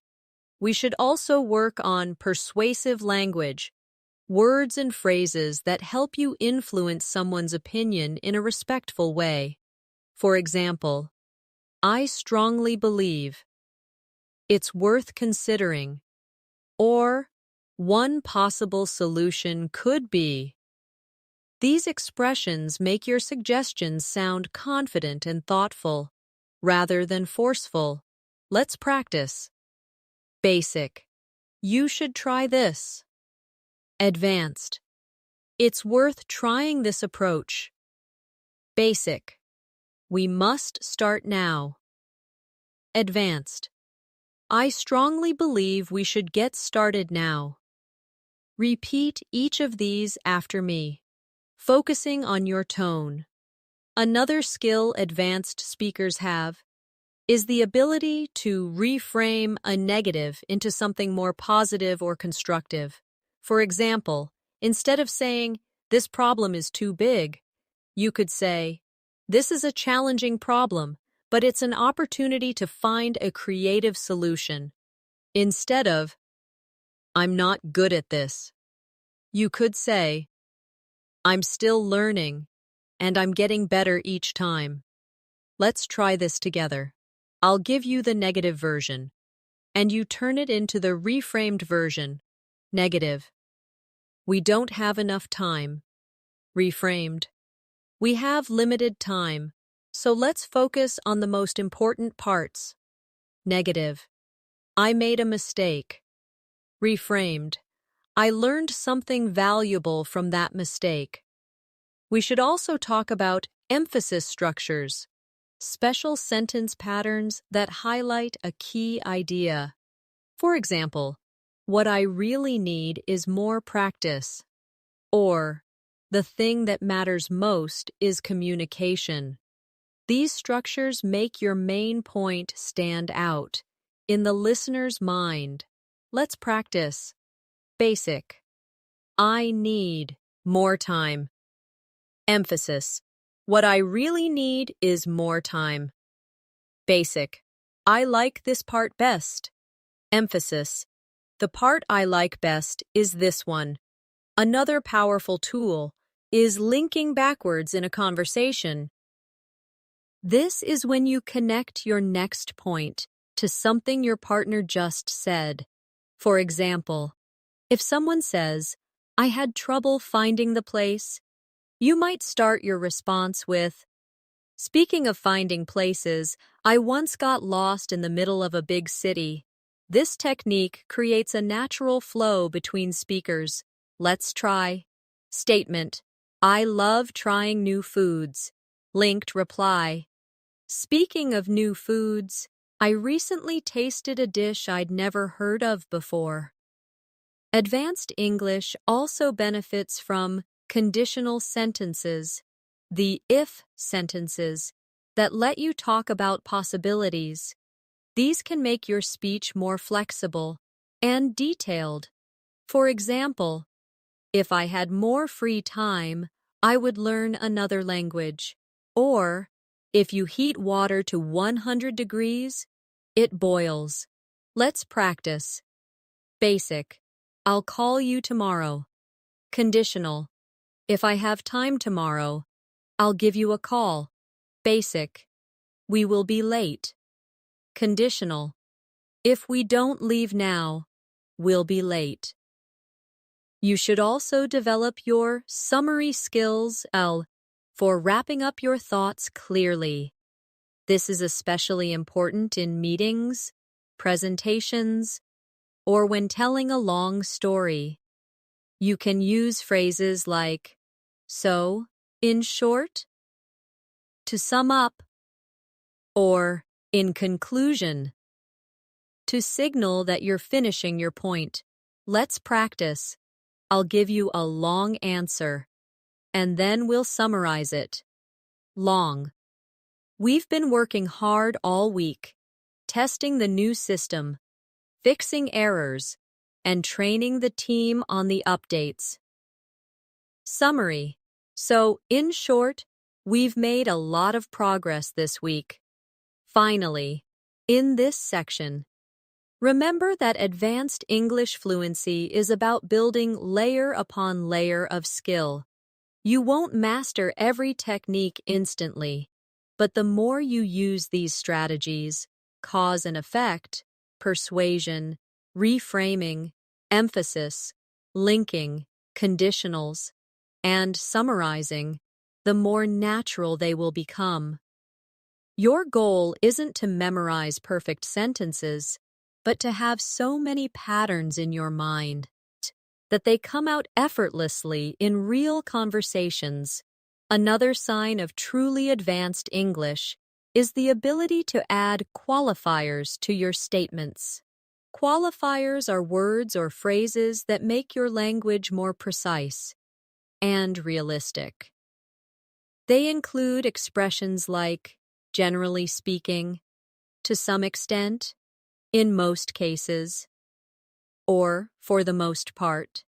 We should also work on persuasive language, words and phrases that help you influence someone's opinion in a respectful way. For example, I strongly believe. It's worth considering. Or, one possible solution could be. These expressions make your suggestions sound confident and thoughtful, rather than forceful. Let's practice. Basic. You should try this. Advanced. It's worth trying this approach. Basic. We must start now. Advanced. I strongly believe we should get started now. Repeat each of these after me, focusing on your tone. Another skill advanced speakers have is the ability to reframe a negative into something more positive or constructive. For example, instead of saying, this problem is too big, you could say, this is a challenging problem, but it's an opportunity to find a creative solution. Instead of, I'm not good at this, you could say, I'm still learning, and I'm getting better each time. Let's try this together. I'll give you the negative version, and you turn it into the reframed version. Negative. We don't have enough time. Reframed. We have limited time, so let's focus on the most important parts. Negative. I made a mistake. Reframed. I learned something valuable from that mistake. We should also talk about emphasis structures, special sentence patterns that highlight a key idea. For example, what I really need is more practice. Or, the thing that matters most is communication. These structures make your main point stand out in the listener's mind. Let's practice. Basic. I need more time. Emphasis. What I really need is more time. Basic. I like this part best. Emphasis. The part I like best is this one. Another powerful tool is linking backwards in a conversation. This is when you connect your next point to something your partner just said. For example, if someone says, I had trouble finding the place, you might start your response with, speaking of finding places, I once got lost in the middle of a big city. This technique creates a natural flow between speakers. Let's try. Statement. I love trying new foods. Linked reply. Speaking of new foods, I recently tasted a dish I'd never heard of before. Advanced English also benefits from conditional sentences, the if sentences, that let you talk about possibilities. These can make your speech more flexible and detailed. For example, if I had more free time, I would learn another language. Or, if you heat water to 100 degrees, it boils. Let's practice. Basic. I'll call you tomorrow. Conditional. If I have time tomorrow, I'll give you a call. Basic. We will be late. Conditional. If we don't leave now, we'll be late. You should also develop your summary skills for wrapping up your thoughts clearly. This is especially important in meetings, presentations, or when telling a long story. You can use phrases like, so, in short, to sum up, or in conclusion, to signal that you're finishing your point. Let's practice. I'll give you a long answer, and then we'll summarize it. Long. We've been working hard all week, testing the new system, fixing errors, and training the team on the updates. Summary. So, in short, we've made a lot of progress this week. Finally, in this section, remember that advanced English fluency is about building layer upon layer of skill. You won't master every technique instantly, but the more you use these strategies, cause and effect, persuasion, reframing, emphasis, linking, conditionals, and summarizing, the more natural they will become. Your goal isn't to memorize perfect sentences, but to have so many patterns in your mind that they come out effortlessly in real conversations. Another sign of truly advanced English is the ability to add qualifiers to your statements. Qualifiers are words or phrases that make your language more precise and realistic. They include expressions like, generally speaking, to some extent, in most cases, or for the most part.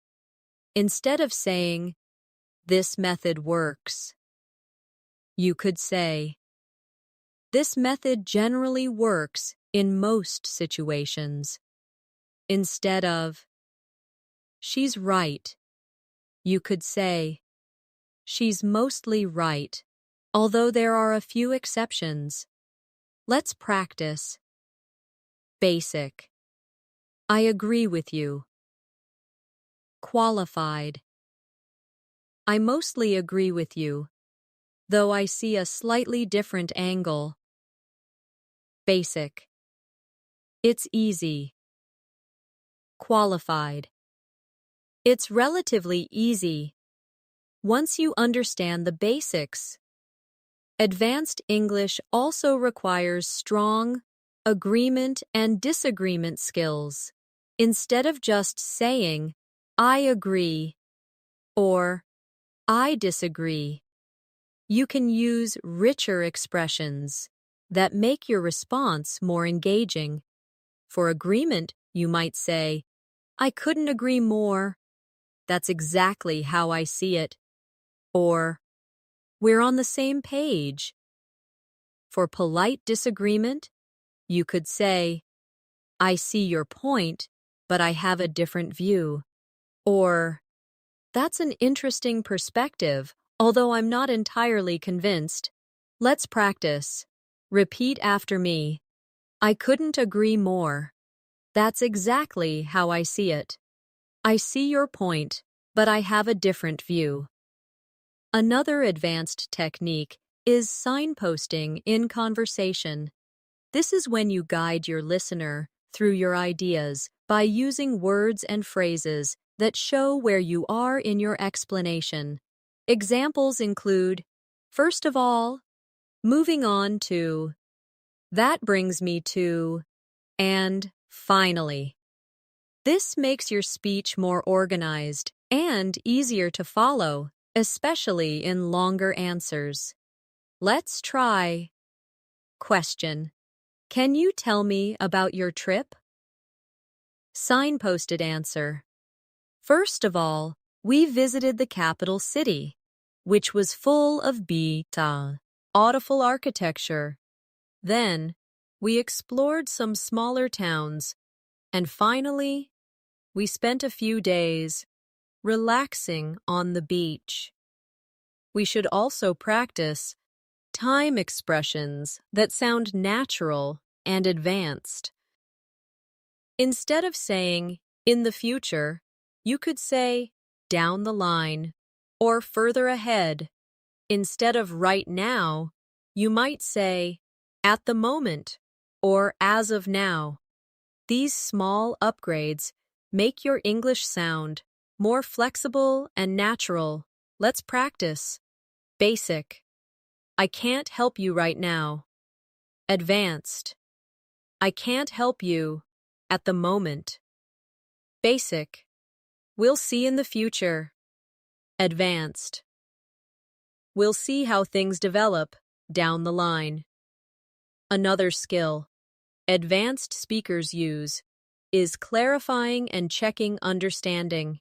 Instead of saying, this method works, you could say, this method generally works in most situations. Instead of, she's right, you could say, she's mostly right, although there are a few exceptions. Let's practice. Basic. I agree with you. Qualified. I mostly agree with you, though I see a slightly different angle. Basic. It's easy. Qualified. It's relatively easy once you understand the basics. Advanced English also requires strong agreement and disagreement skills. Instead of just saying, I agree, or I disagree, you can use richer expressions that make your response more engaging. For agreement, you might say, I couldn't agree more. That's exactly how I see it. Or, we're on the same page. For polite disagreement, you could say, I see your point, but I have a different view. Or, that's an interesting perspective, although I'm not entirely convinced. Let's practice. Repeat after me. I couldn't agree more. That's exactly how I see it. I see your point, but I have a different view. Another advanced technique is signposting in conversation. This is when you guide your listener through your ideas by using words and phrases that show where you are in your explanation. Examples include, first of all, moving on to, that brings me to, and finally. This makes your speech more organized and easier to follow, especially in longer answers. Let's try. Question. Can you tell me about your trip? Signposted answer. First of all, we visited the capital city, which was full of beautiful architecture. Then, we explored some smaller towns, and finally, we spent a few days relaxing on the beach. We should also practice time expressions that sound natural and advanced. Instead of saying, in the future, you could say, down the line, or further ahead. Instead of right now, you might say, at the moment, or as of now. These small upgrades make your English sound more flexible and natural. Let's practice. Basic. I can't help you right now. Advanced. I can't help you at the moment. Basic. We'll see in the future. Advanced. We'll see how things develop down the line. Another skill advanced speakers use is clarifying and checking understanding.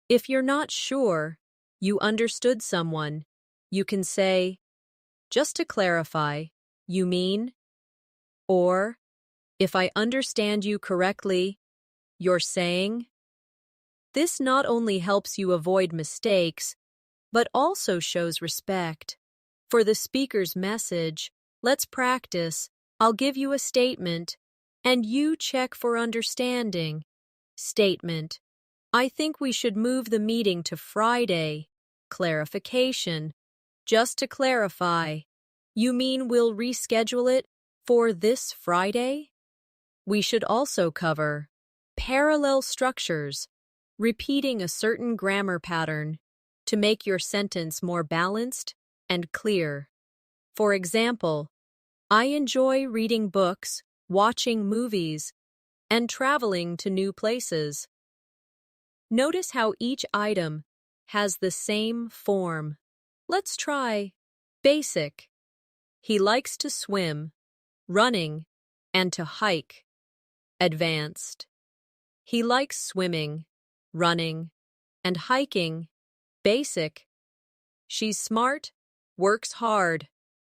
If you're not sure you understood someone, you can say, just to clarify, you mean? Or, if I understand you correctly, you're saying? This not only helps you avoid mistakes, but also shows respect. For the speaker's message, let's practice. I'll give you a statement, and you check for understanding. Statement. I think we should move the meeting to Friday. Clarification. Just to clarify, you mean we'll reschedule it for this Friday? We should also cover parallel structures, repeating a certain grammar pattern to make your sentence more balanced and clear. For example, I enjoy reading books, watching movies, and traveling to new places. Notice how each item has the same form. Let's try basic. He likes to swim, running, and to hike. Advanced. He likes swimming, running, and hiking. Basic. She's smart, works hard,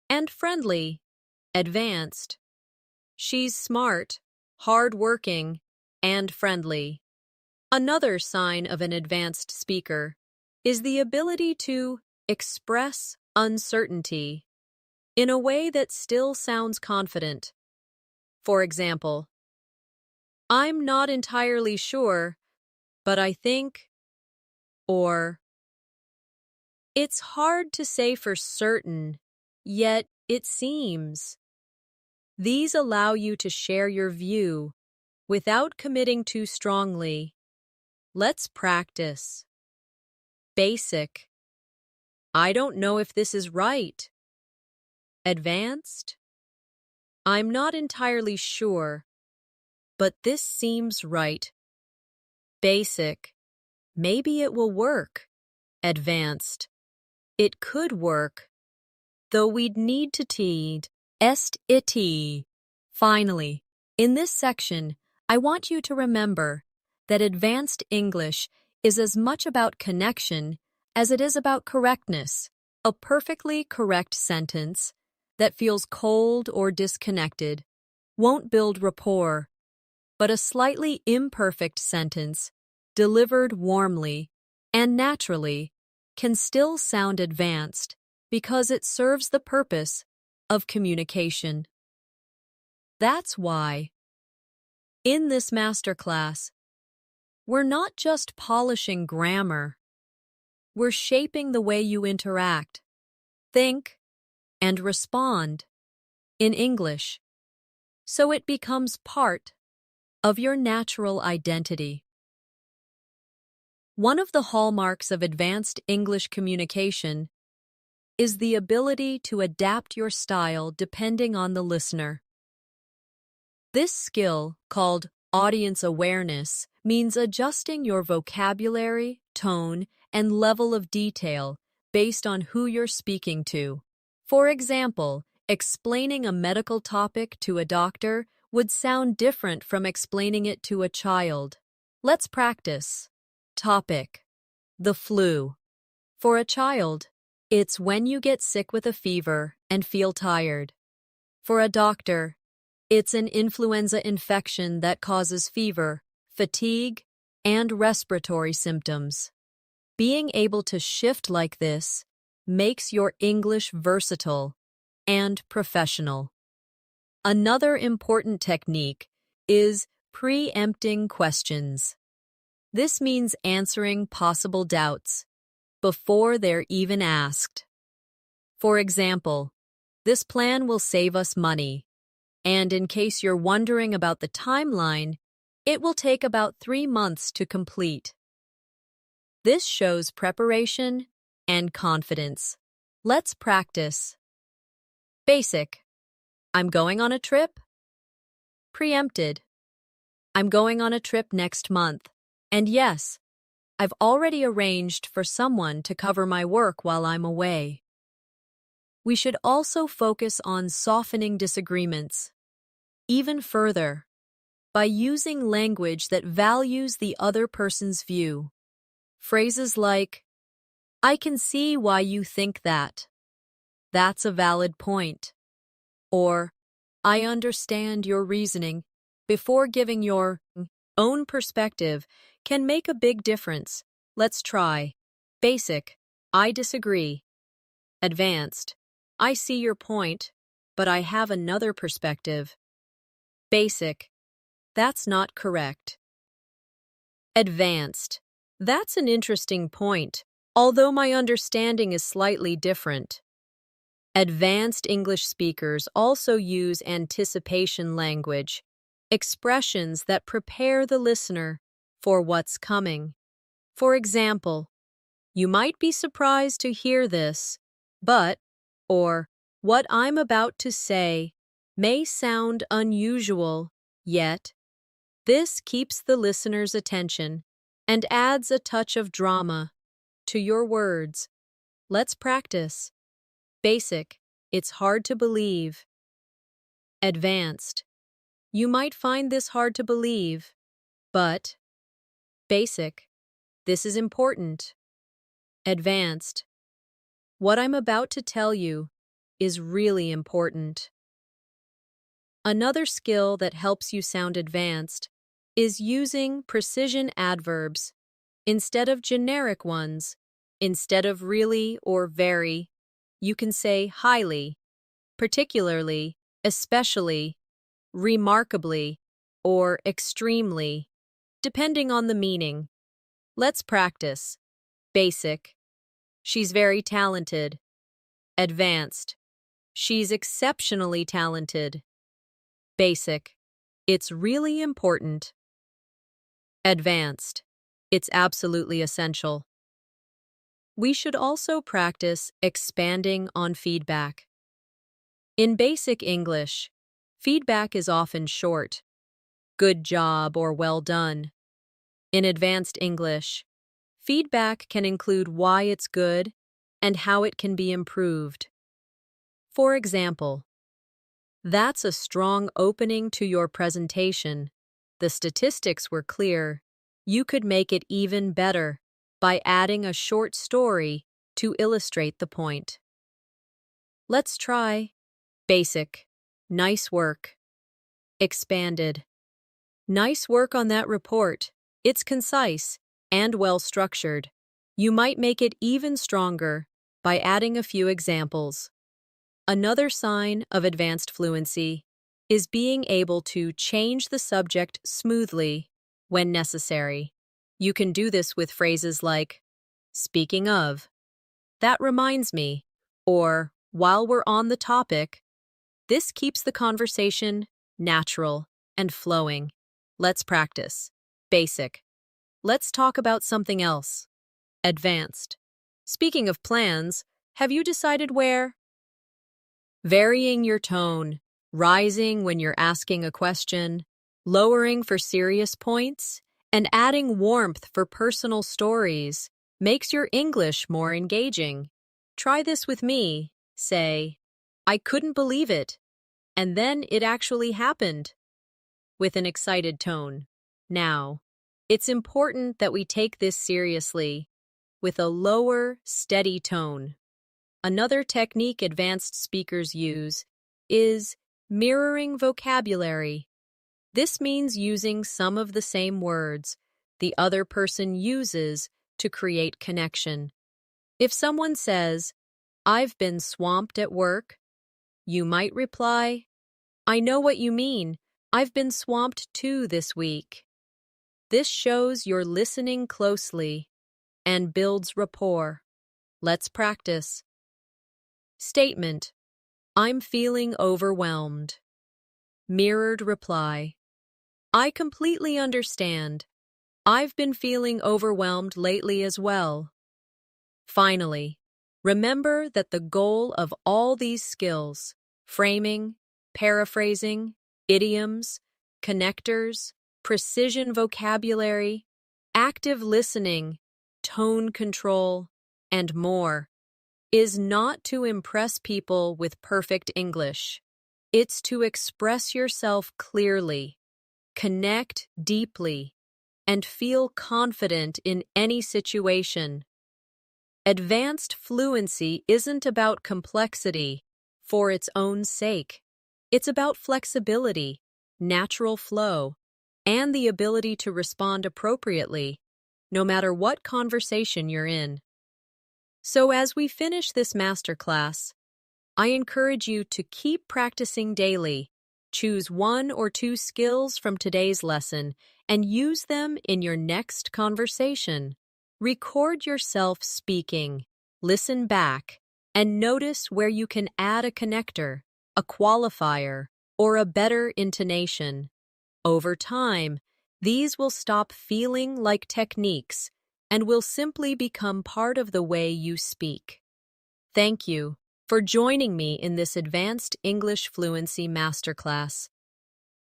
and friendly. Advanced. She's smart, hard-working, and friendly. Another sign of an advanced speaker is the ability to express uncertainty. in a way that still sounds confident. For example, I'm not entirely sure, but I think, or it's hard to say for certain, yet it seems. These allow you to share your view without committing too strongly. Let's practice. Basic. I don't know if this is right. Advanced. I'm not entirely sure, but this seems right. Basic. Maybe it will work. Advanced. It could work, though we'd need to teed. Est it. Finally, in this section, I want you to remember that advanced English is as much about connection as it is about correctness. A perfectly correct sentence that feels cold or disconnected won't build rapport, but a slightly imperfect sentence, delivered warmly and naturally, can still sound advanced because it serves the purpose of communication. That's why, in this masterclass, we're not just polishing grammar, we're shaping the way you interact, think, and respond in English, so it becomes part of your natural identity. One of the hallmarks of advanced English communication is the ability to adapt your style depending on the listener. This skill, called audience awareness, means adjusting your vocabulary, tone, and level of detail based on who you're speaking to. For example, explaining a medical topic to a doctor would sound different from explaining it to a child. Let's practice. Topic: the flu. For a child, it's when you get sick with a fever and feel tired. For a doctor, it's an influenza infection that causes fever, fatigue, and respiratory symptoms. Being able to shift like this makes your English versatile and professional. Another important technique is preempting questions. This means answering possible doubts before they're even asked. For example, this plan will save us money, and in case you're wondering about the timeline, it will take about 3 months to complete. This shows preparation and confidence. Let's practice. Basic. I'm going on a trip. Preempted. I'm going on a trip next month. And yes, I've already arranged for someone to cover my work while I'm away. We should also focus on softening disagreements even further by using language that values the other person's view. Phrases like, I can see why you think that. That's a valid point. Or, I understand your reasoning before giving your own perspective can make a big difference. Let's try. Basic. I disagree. Advanced. I see your point, but I have another perspective. Basic. That's not correct. Advanced. That's an interesting point, although my understanding is slightly different. Advanced English speakers also use anticipation language, expressions that prepare the listener for what's coming. For example, you might be surprised to hear this, but, or, what I'm about to say may sound unusual, yet this keeps the listener's attention and adds a touch of drama to your words. Let's practice. Basic. It's hard to believe. Advanced. You might find this hard to believe, but basic. This is important. Advanced. What I'm about to tell you is really important. Another skill that helps you sound advanced is using precision adverbs instead of generic ones. Instead of really or very, you can say highly, particularly, especially, remarkably, or extremely, depending on the meaning. Let's practice. Basic. She's very talented. Advanced. She's exceptionally talented. Basic. It's really important. Advanced. It's absolutely essential. We should also practice expanding on feedback. In basic English, feedback is often short, good job or well done. In advanced English, feedback can include why it's good and how it can be improved. For example, that's a strong opening to your presentation. The statistics were clear. You could make it even better by adding a short story to illustrate the point. Let's try basic. Nice work. Expanded. Nice work on that report. It's concise and well-structured. You might make it even stronger by adding a few examples. Another sign of advanced fluency is being able to change the subject smoothly when necessary. You can do this with phrases like, speaking of, that reminds me, or while we're on the topic. This keeps the conversation natural and flowing. Let's practice. Basic. Let's talk about something else. Advanced. Speaking of plans, have you decided where? Varying your tone, rising when you're asking a question, lowering for serious points, and adding warmth for personal stories makes your English more engaging. Try this with me. Say, I couldn't believe it. And then it actually happened. With an excited tone. Now, it's important that we take this seriously, with a lower, steady tone. Another technique advanced speakers use is mirroring vocabulary. This means using some of the same words the other person uses to create connection. If someone says, I've been swamped at work, you might reply, I know what you mean. I've been swamped too this week. This shows you're listening closely and builds rapport. Let's practice. Statement. I'm feeling overwhelmed. Mirrored reply. I completely understand. I've been feeling overwhelmed lately as well. Finally, remember that the goal of all these skills, framing, paraphrasing, idioms, connectors, precision vocabulary, active listening, tone control, and more, is not to impress people with perfect English. It's to express yourself clearly, connect deeply, and feel confident in any situation. Advanced fluency isn't about complexity for its own sake. It's about flexibility, natural flow, and the ability to respond appropriately, no matter what conversation you're in. So as we finish this masterclass, I encourage you to keep practicing daily. Choose one or two skills from today's lesson and use them in your next conversation. Record yourself speaking, listen back, and notice where you can add a connector, a qualifier, or a better intonation. Over time, these will stop feeling like techniques and will simply become part of the way you speak. Thank you for joining me in this advanced English fluency masterclass.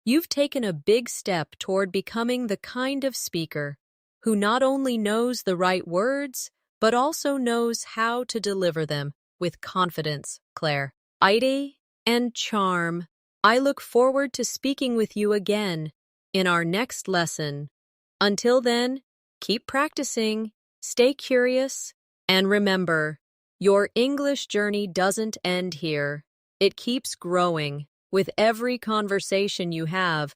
You've taken a big step toward becoming the kind of speaker who not only knows the right words, but also knows how to deliver them with confidence, clarity, and charm. I look forward to speaking with you again in our next lesson. Until then, keep practicing, stay curious, and remember, your English journey doesn't end here. It keeps growing with every conversation you have